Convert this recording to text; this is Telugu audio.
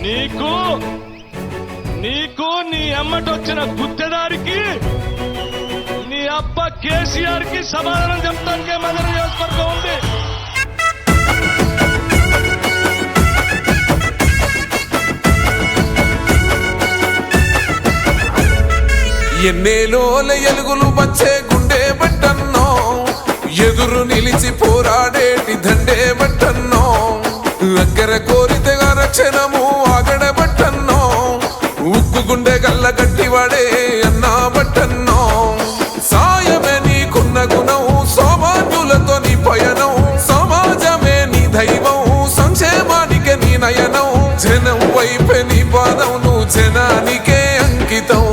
నీకు నీకు నీ అమ్మటొచ్చిన గుత్తెదారికి నీ అబ్బ కేసీఆర్ కి సమాధానం చెప్తానికే మదన నియోజకవర్గం ఉంది. ఎన్నేలోల ఎలుగులు వచ్చే గుండె బట్టన్నో, ఎదురు నిలిచి పోరాడేటి దండే బట్టన్నో, అగ్గర కోరితగా రక్షణము ఆగడబట్టన్నో, ఉక్కు గుండె గల్ల గట్టివాడే అన్నా బట్టన్నో. సాయమే నీకున్న గుణం, సౌభాగ్యులతో నీ పయనం, సమాజమే నీ దైవం, సంక్షేమానికే నీ నయనం, జనం వైపే నీ పాదం, నువ్వు జనానికే అంకితం.